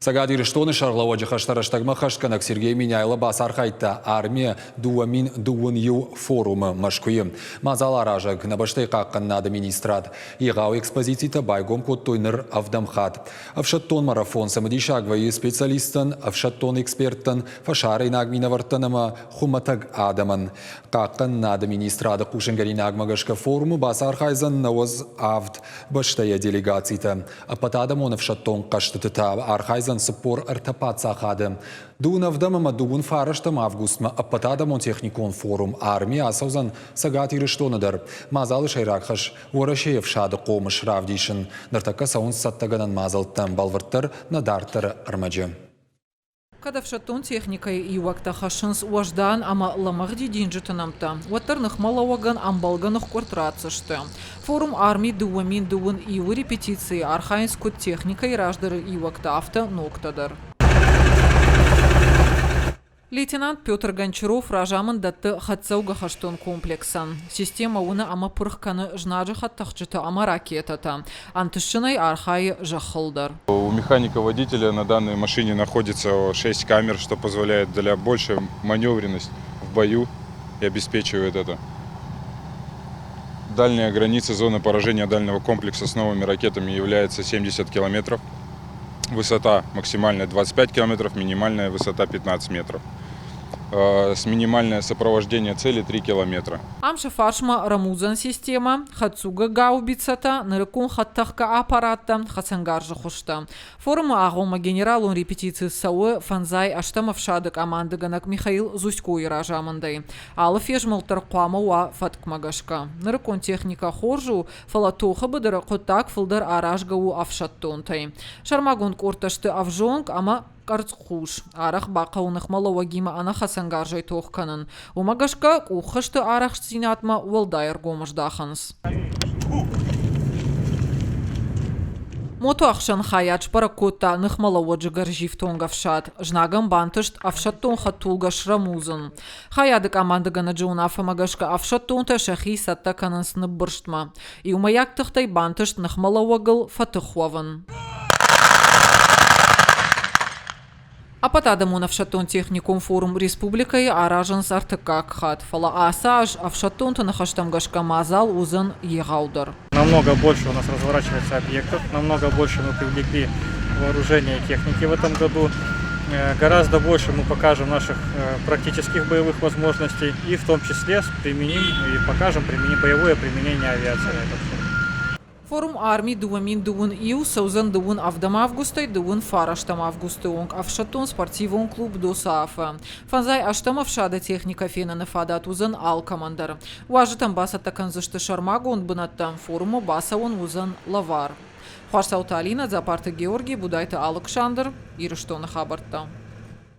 Сагад ириштоны шарлауа жихаштараштагма хашканак Сергей Миняйло басар қайтта армия дуамин дуын ю форумы машкуйым. Мазал аражак набаштай қаққан нады министрат. Игау экспозицията байгом коттойныр авдамхат. Авшаттон марафон самадишагвайы специалистын, авшаттон эксперттын, фашары нагминавартынама хуматаг адаман. Қаққан нады министрады қушынгари нагмагашка форумы басар хайзан науыз авд баштая делегацията. Апатадам он авшаттон қаштытыта архайзан спор артапат сахады. Дуна вдамама дугун фараштам августма апатадам он техникон форум армия асаузан сагат ириштоныдыр. Мазалы шайракхаш уарашеев шады қомыш равдишын. Нартака саун саттаганан мазалттан балвырттыр надартыр армаджы. Кадавшатон техникой и вакта хашинс уаждан ама ламагди динджитанамта. Уатарных малаваган амбалганах квартратсашты. Форум армии дуамин дуан и репетиции архаинскую техникой раждары и вакта авто ноктадар. Лейтенант Петр Гончаров ражамын датты хатсауга хаштон комплексан. Система уна ама пырхканы жнаджы хаттахчыта ама ракетата. Антышчыной архай жахылдар. У механика-водителя на данной машине находится 6 камер, что позволяет для большей маневренности в бою и обеспечивает это. Дальняя граница зоны поражения дальнего комплекса с новыми ракетами является 70 километров. Высота максимальная 25 километров, минимальная высота 15 метров. С минимальное сопровождение цели 3 километра. Амша фаршма рамузан система, хатсуга гаубицата, нарекун хаттахка аппарата, хасангаржа хушта. Форума агома генералун репетиции сауы фанзай аштамов шадык амандыганак Михаил Зуськой ражамандай. Алыф ежмылтыр қуама уа фаткмагашка. Нарекун техника хоржу фалатоха быдыры қоттак фылдар аражгау афшаттонтай. Шармагун корташты авжонг ама Карцхуш. Арах бақауных малауагима ана хасангаржай тоққанын. Умагашка ухышты арах синатма уалдайыр гомыждаханс. Мото ақшан хаяч паракотта нахмалауаджы гаржив тонгавшат. Жнагам бантышт афшаттон хаттулгаш рамузын. Хаядык амандыгана джунафа магашка афшаттонта шахи саттаканын сынып бұрштма. И умаяктықтай бантышт нахмалауагыл фатыхуавын. Апатадамон авшаттон техникум форум республикой аражанс артыкак хат. Фала асаж авшаттон-то нахаштамгашка мазал узын егаудар. Намного больше у нас разворачивается объектов, намного больше мы привлекли вооружения и техники в этом году. Гораздо больше мы покажем наших практических боевых возможностей и в том числе применим и покажем боевое применение авиации. Форум армии дуамин дуун иу саузан дуун авдам августай дуун фараштам августуонг авшатон спортивон клуб досаафа. Фанзай аштам авшада техника фена нафадат узан ал командар. Уажитам басата канзышты шармагон бынаттам форуму басаон узан лавар. Хуарсауталина Запарта Георгий Будайта Александр Ириштона хабарта.